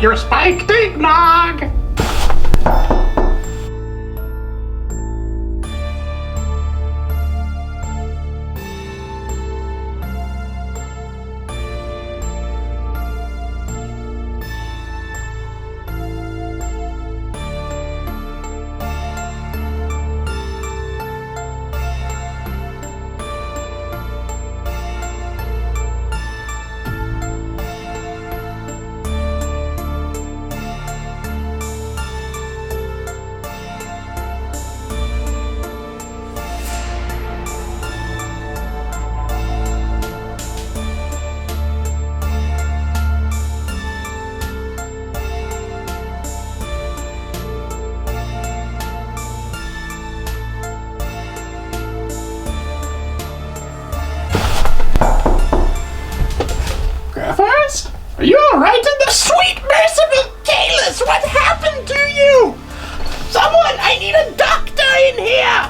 your spiked eggnog! Crowforest? Are you alright in the sweet merciful Kalis? What happened to you? Someone, I need a doctor in here!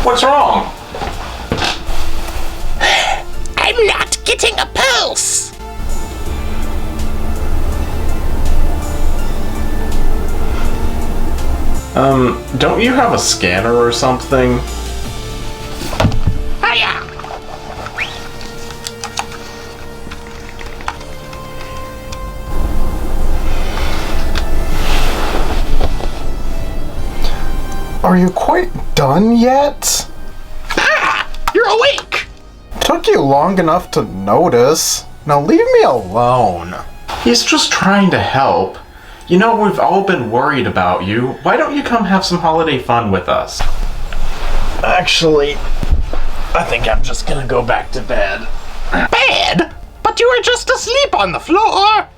What's wrong? I'm not getting a pulse! Don't you have a scanner or something? Hiya! Are you quite done yet? Ah! You're awake! Took you long enough to notice. Now leave me alone. He's just trying to help. You know, we've all been worried about you. Why don't you come have some holiday fun with us? Actually, I think I'm just gonna go back to bed. Bed? But you were just asleep on the floor!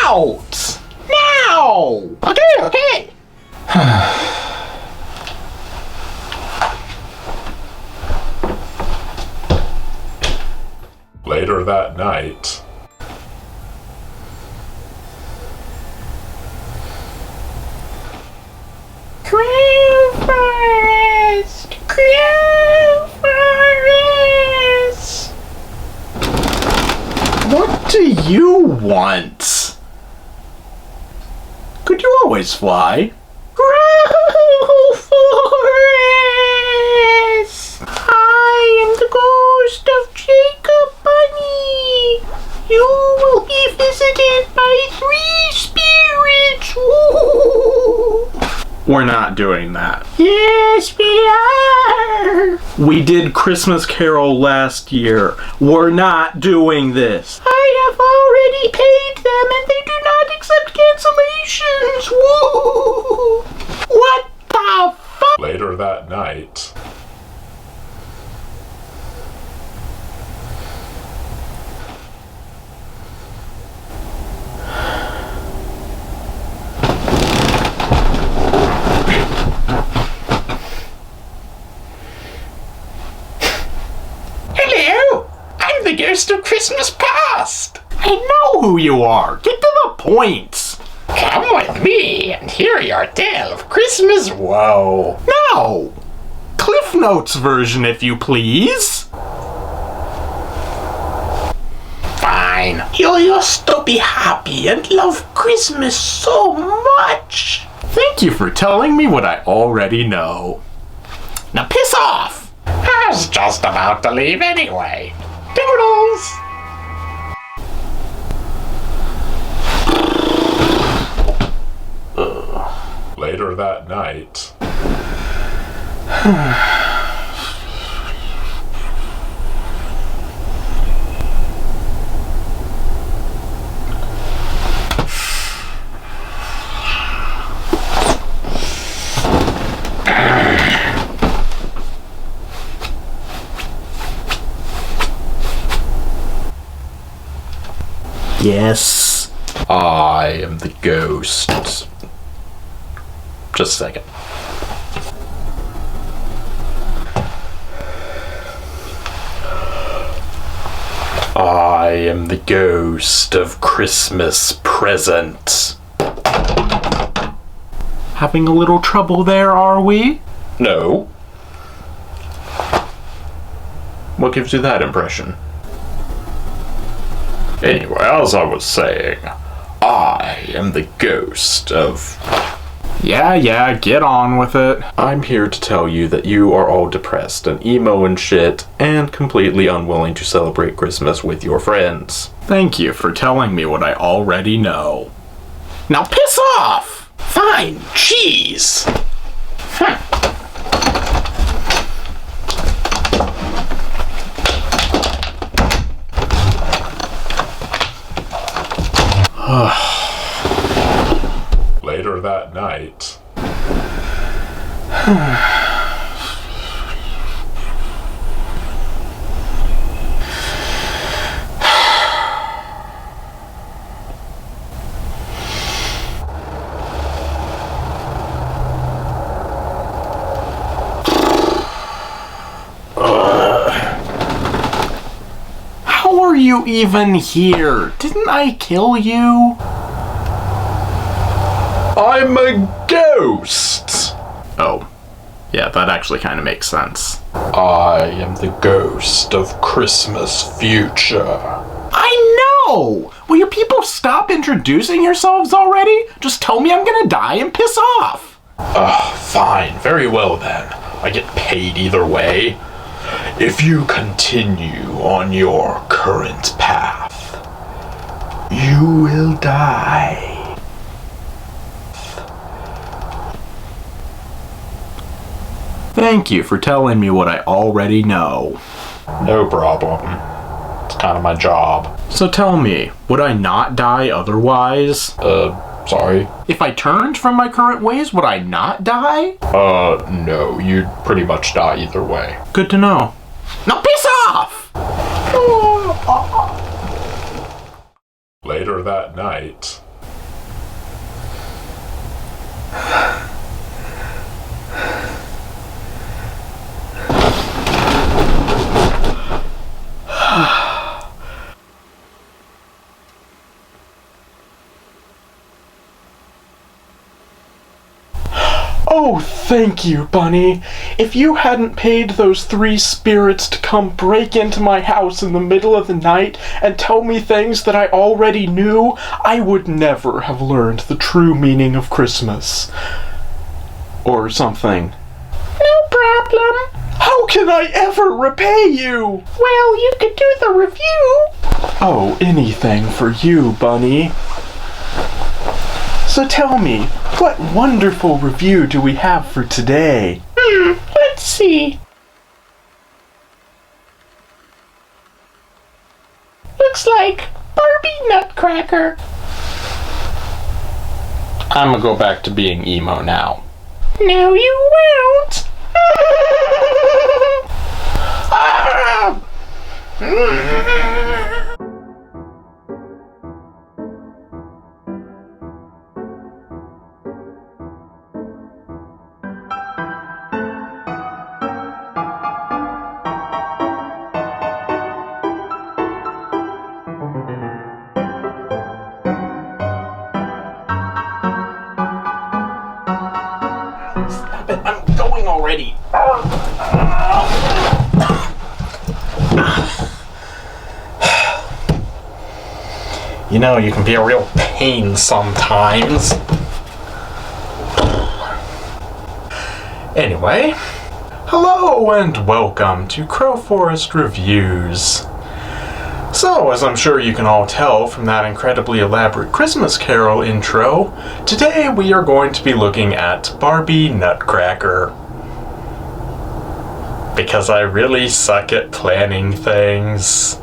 Out! Now! Okay. Later that night, Crowforest! Crowforest! What do you want? Could you always fly? Crowforest! I am the ghost of Jacob Bunny! You will be visited by 3 spirits! Ooh. We're not doing that. Yes, we are! We did Christmas Carol last year. We're not doing this. I have already paid them and they do not accept cancellations! Woo! What the fuck? later that night, Hello! I'm the ghost of Christmas past! I know who you are. Get to the point. Come with me and hear your tale of Christmas woe. No. Cliff Notes version, if you please. Fine. You used to be happy and love Christmas so much. Thank you for telling me what I already know. Now piss off. I was just about to leave anyway. Toodles! later that night, Yes, I am the ghost. Just a second. I am the ghost of Christmas present. Having a little trouble there, are we? No. What gives you that impression? Anyway, as I was saying, I am the ghost of... Yeah, get on with it. I'm here to tell you that you are all depressed and emo and shit, and completely unwilling to celebrate Christmas with your friends. Thank you for telling me what I already know. Now piss off! Fine, cheese! Later that night, How are you even here? Didn't I kill you? I'm a ghost! Oh. Yeah, that actually kind of makes sense. I am the ghost of Christmas future. I know! Will you people stop introducing yourselves already? Just tell me I'm gonna die and piss off! Fine. Very well then. I get paid either way. If you continue on your current path, you will die. Thank you for telling me what I already know. No problem. It's kind of my job. So tell me, would I not die otherwise? Sorry? If I turned from my current ways, would I not die? No, you'd pretty much die either way. Good to know. Now piss off! later that night, Oh, thank you, Bunny. If you hadn't paid those 3 spirits to come break into my house in the middle of the night and tell me things that I already knew, I would never have learned the true meaning of Christmas. Or something. No problem. How can I ever repay you? Well, you could do the review. Oh, anything for you, Bunny. So tell me, what wonderful review do we have for today? Let's see. Looks like Barbie Nutcracker. I'm gonna go back to being emo now. No, you won't. Stop it, I'm going already. You know, you can be a real pain sometimes. Anyway, hello and welcome to Crowforest Reviews. So, as I'm sure you can all tell from that incredibly elaborate Christmas Carol intro, today we are going to be looking at Barbie Nutcracker. Because I really suck at planning things.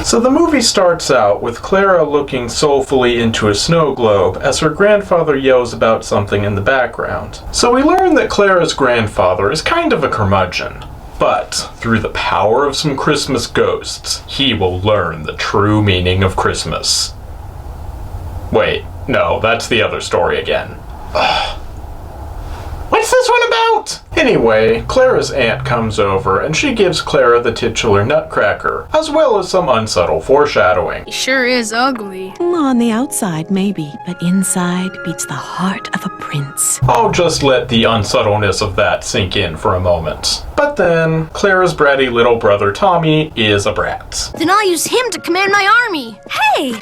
So the movie starts out with Clara looking soulfully into a snow globe as her grandfather yells about something in the background. So we learn that Clara's grandfather is kind of a curmudgeon. But, through the power of some Christmas ghosts, he will learn the true meaning of Christmas. Wait, no, that's the other story again. What? What's this one about? Anyway, Clara's aunt comes over and she gives Clara the titular Nutcracker, as well as some unsubtle foreshadowing. He sure is ugly. On the outside, maybe, but inside beats the heart of a prince. I'll just let the unsubtleness of that sink in for a moment. But then, Clara's bratty little brother Tommy is a brat. Then I'll use him to command my army. Hey!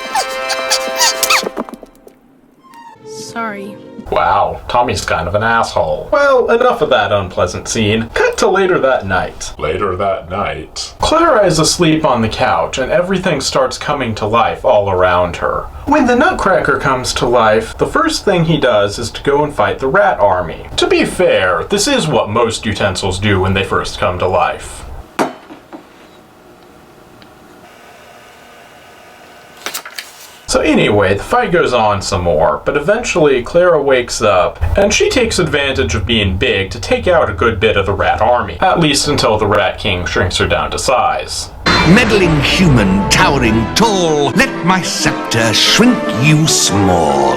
Sorry. Wow, Tommy's kind of an asshole. Well, enough of that unpleasant scene. Cut to later that night. Later that night. Clara is asleep on the couch and everything starts coming to life all around her. When the Nutcracker comes to life, the first thing he does is to go and fight the rat army. To be fair, this is what most utensils do when they first come to life. So anyway, the fight goes on some more, but eventually Clara wakes up, and she takes advantage of being big to take out a good bit of the rat army, at least until the Rat King shrinks her down to size. Meddling human, towering tall, let my scepter shrink you small.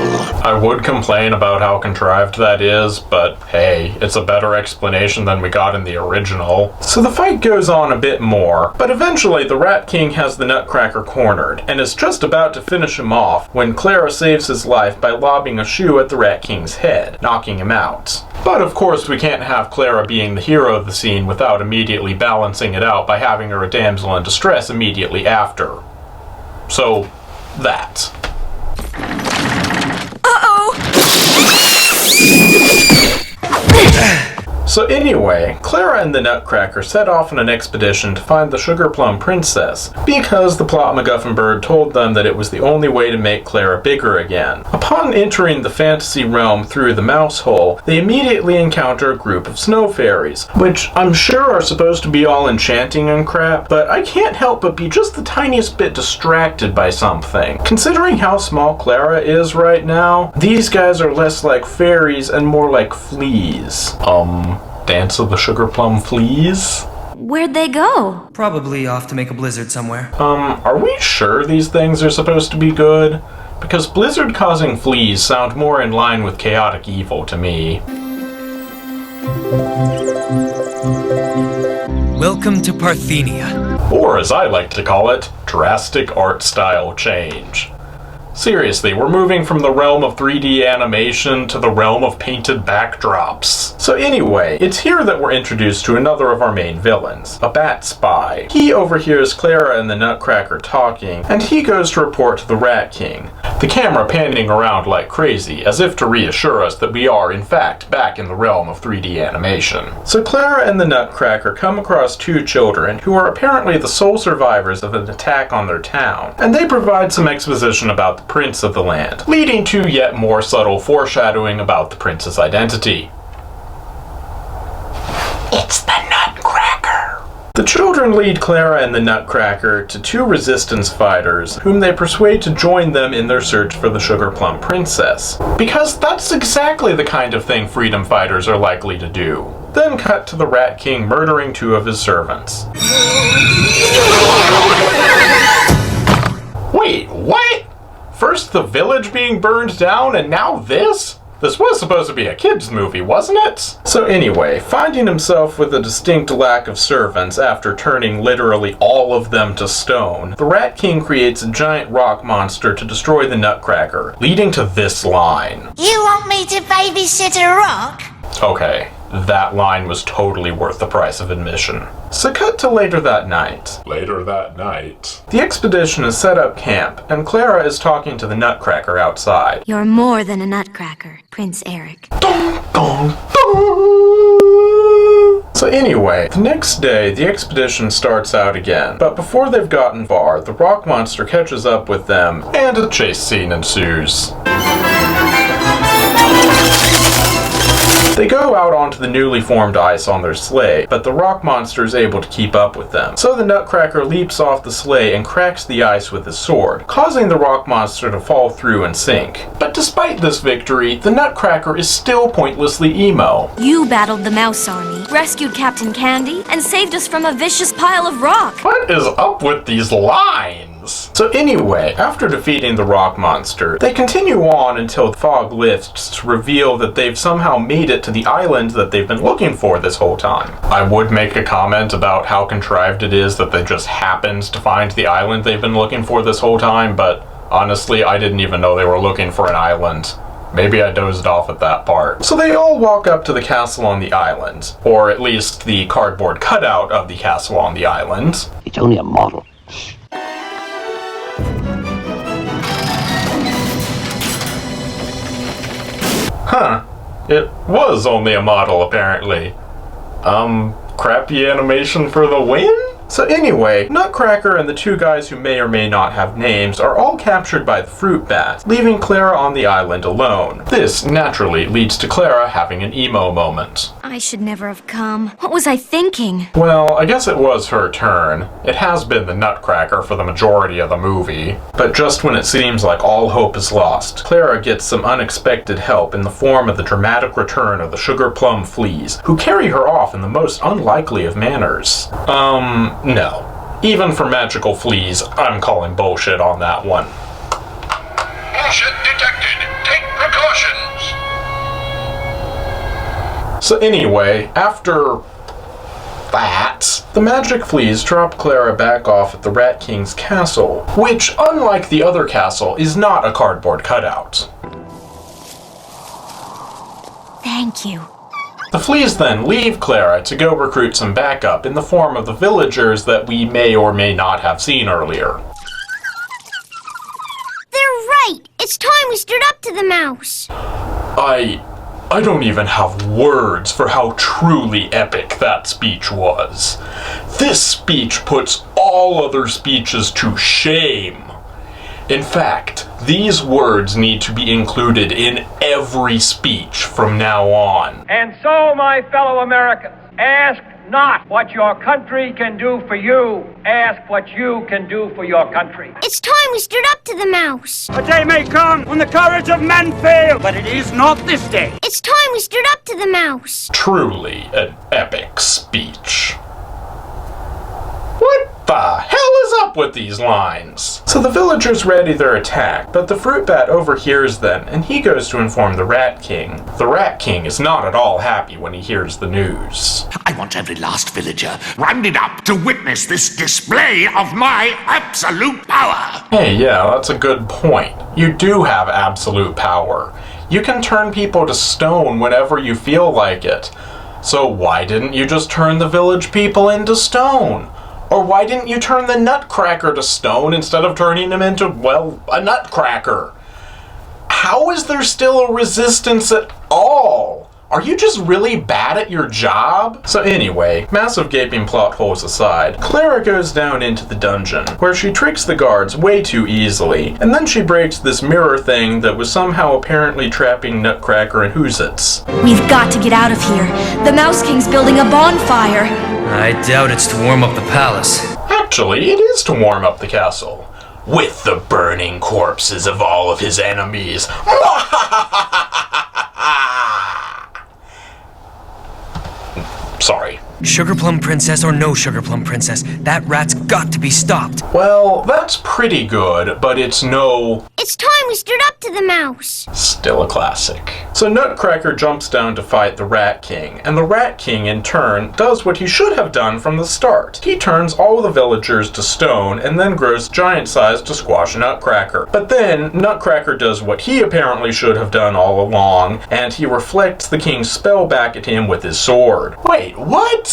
I would complain about how contrived that is, but hey, it's a better explanation than we got in the original. So the fight goes on a bit more, but eventually the Rat King has the Nutcracker cornered, and is just about to finish him off when Clara saves his life by lobbing a shoe at the Rat King's head, knocking him out. But of course we can't have Clara being the hero of the scene without immediately balancing it out by having her a damsel in distress immediately after. So, that. So anyway, Clara and the Nutcracker set off on an expedition to find the Sugar Plum Princess, because the plot MacGuffin Bird told them that it was the only way to make Clara bigger again. Upon entering the fantasy realm through the mouse hole, they immediately encounter a group of snow fairies, which I'm sure are supposed to be all enchanting and crap, but I can't help but be just the tiniest bit distracted by something. Considering how small Clara is right now, these guys are less like fairies and more like fleas. Dance of the Sugar Plum Fleas? Where'd they go? Probably off to make a blizzard somewhere. Are we sure these things are supposed to be good? Because blizzard-causing fleas sound more in line with chaotic evil to me. Welcome to Parthenia. Or, as I like to call it, drastic art style change. Seriously, we're moving from the realm of 3D animation to the realm of painted backdrops. So anyway, it's here that we're introduced to another of our main villains, a bat spy. He overhears Clara and the Nutcracker talking, and he goes to report to the Rat King, the camera panning around like crazy, as if to reassure us that we are, in fact, back in the realm of 3D animation. So Clara and the Nutcracker come across two children who are apparently the sole survivors of an attack on their town, and they provide some exposition about the prince of the land, leading to yet more subtle foreshadowing about the prince's identity. It's the Nutcracker! The children lead Clara and the Nutcracker to two resistance fighters, whom they persuade to join them in their search for the Sugar Plum Princess. Because that's exactly the kind of thing freedom fighters are likely to do. Then cut to the Rat King murdering two of his servants. Wait, what? First the village being burned down, and now this? This was supposed to be a kid's movie, wasn't it? So anyway, finding himself with a distinct lack of servants after turning literally all of them to stone, the Rat King creates a giant rock monster to destroy the Nutcracker, leading to this line. You want me to babysit a rock? Okay, that line was totally worth the price of admission. So cut to later that night. Later that night. The expedition has set up camp, and Clara is talking to the Nutcracker outside. You're more than a nutcracker, Prince Eric. Dun, dun, dun. So anyway, the next day, the expedition starts out again, but before they've gotten far, the rock monster catches up with them, and a chase scene ensues. They go out onto the newly formed ice on their sleigh, but the rock monster is able to keep up with them. So the Nutcracker leaps off the sleigh and cracks the ice with his sword, causing the rock monster to fall through and sink. But despite this victory, the Nutcracker is still pointlessly emo. You battled the mouse army, rescued Captain Candy, and saved us from a vicious pile of rock. What is up with these lines? is. So anyway, after defeating the rock monster, they continue on until the fog lifts to reveal that they've somehow made it to the island that they've been looking for this whole time. I would make a comment about how contrived it is that they just happened to find the island they've been looking for this whole time, but honestly, I didn't even know they were looking for an island. Maybe I dozed off at that part. So they all walk up to the castle on the island, or at least the cardboard cutout of the castle on the island. It's only a model. Huh. It was only a model, apparently. Crappy animation for the win? So anyway, Nutcracker and the two guys who may or may not have names are all captured by the fruit bat, leaving Clara on the island alone. This, naturally, leads to Clara having an emo moment. I should never have come. What was I thinking? Well, I guess it was her turn. It has been the Nutcracker for the majority of the movie. But just when it seems like all hope is lost, Clara gets some unexpected help in the form of the dramatic return of the sugar plum fleas, who carry her off in the most unlikely of manners. No. Even for magical fleas, I'm calling bullshit on that one. Bullshit detected. Take precautions. So anyway, after that, the magic fleas drop Clara back off at the Rat King's castle, which, unlike the other castle, is not a cardboard cutout. Thank you. The fleas then leave Clara to go recruit some backup in the form of the villagers that we may or may not have seen earlier. They're right! It's time we stood up to the mouse! I don't even have words for how truly epic that speech was. This speech puts all other speeches to shame. In fact, these words need to be included in every speech from now on. And so, my fellow Americans, ask not what your country can do for you. Ask what you can do for your country. It's time we stood up to the mouse. A day may come when the courage of men fail, but it is not this day. It's time we stood up to the mouse. Truly an epic speech. What the hell is up with these lines? So the villagers ready their attack, but the fruit bat overhears them, and he goes to inform the Rat King. The Rat King is not at all happy when he hears the news. I want every last villager rounded up to witness this display of my absolute power. Hey, yeah, that's a good point. You do have absolute power. You can turn people to stone whenever you feel like it. So why didn't you just turn the village people into stone? Or why didn't you turn the Nutcracker to stone instead of turning him into, well, a Nutcracker? How is there still a resistance at all? Are you just really bad at your job? So anyway, massive gaping plot holes aside, Clara goes down into the dungeon, where she tricks the guards way too easily, and then she breaks this mirror thing that was somehow apparently trapping Nutcracker and Whoozits. We've got to get out of here. The Mouse King's building a bonfire. I doubt it's to warm up the palace. Actually, it is to warm up the castle. With the burning corpses of all of his enemies. Sorry. Sugar Plum Princess or no Sugar Plum Princess, that rat's got to be stopped. Well, that's pretty good, but it's no... It's time we stood up to the mouse. Still a classic. So Nutcracker jumps down to fight the Rat King, and the Rat King, in turn, does what he should have done from the start. He turns all the villagers to stone, and then grows giant size to squash Nutcracker. But then, Nutcracker does what he apparently should have done all along, and he reflects the king's spell back at him with his sword. Wait, what?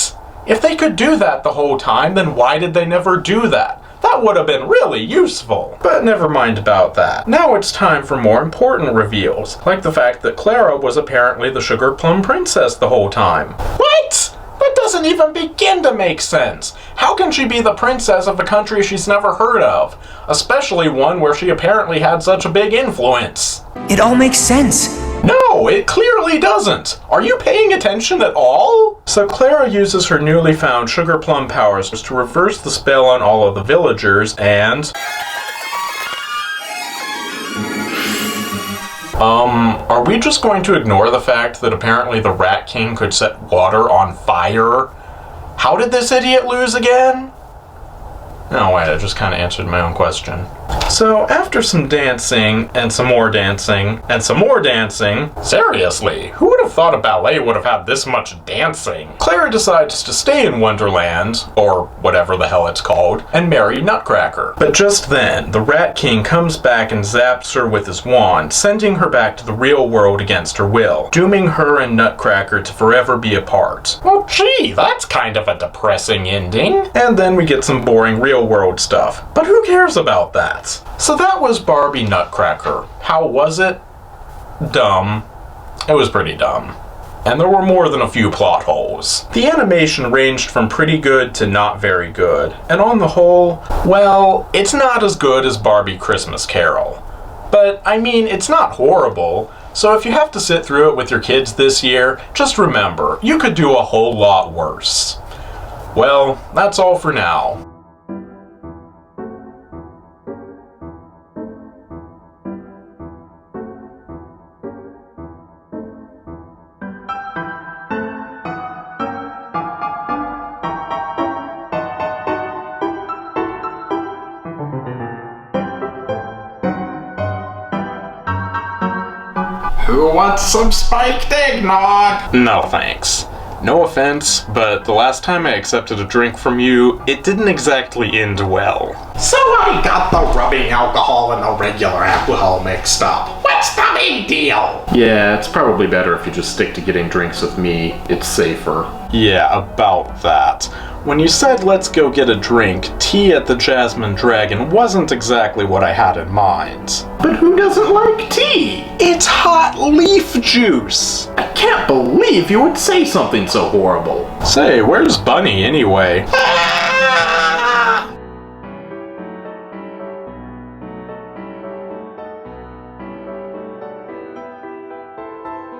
If they could do that the whole time, then why did they never do that? That would have been really useful. But never mind about that. Now it's time for more important reveals, like the fact that Clara was apparently the Sugar Plum Princess the whole time. What? That doesn't even begin to make sense. How can she be the princess of a country she's never heard of? Especially one where she apparently had such a big influence. It all makes sense. No, it clearly doesn't. Are you paying attention at all? So Clara uses her newly found sugar plum powers to reverse the spell on all of the villagers and... Are we just going to ignore the fact that apparently the Rat King could set water on fire? How did this idiot lose again? Oh wait, I just kind of answered my own question. So after some dancing, and some more dancing, and some more dancing, seriously, who would have thought a ballet would have had this much dancing? Clara decides to stay in Wonderland, or whatever the hell it's called, and marry Nutcracker. But just then, the Rat King comes back and zaps her with his wand, sending her back to the real world against her will, dooming her and Nutcracker to forever be apart. Well gee, that's kind of a depressing ending. And then we get some boring real world stuff. But who cares about that? So that was Barbie Nutcracker. How was it? Dumb. It was pretty dumb. And there were more than a few plot holes. The animation ranged from pretty good to not very good. And on the whole, well, it's not as good as Barbie Christmas Carol. But, I mean, it's not horrible. So if you have to sit through it with your kids this year, just remember, you could do a whole lot worse. Well, that's all for now. Who wants some spiked eggnog? No thanks. No offense, but the last time I accepted a drink from you, it didn't exactly end well. So I got the rubbing alcohol and the regular alcohol mixed up. What's the big deal? Yeah, it's probably better if you just stick to getting drinks with me. It's safer. Yeah, about that. When you said let's go get a drink, tea at the Jasmine Dragon wasn't exactly what I had in mind. But who doesn't like tea? It's hot leaf juice! I can't believe you would say something so horrible. Say, where's Bunny anyway?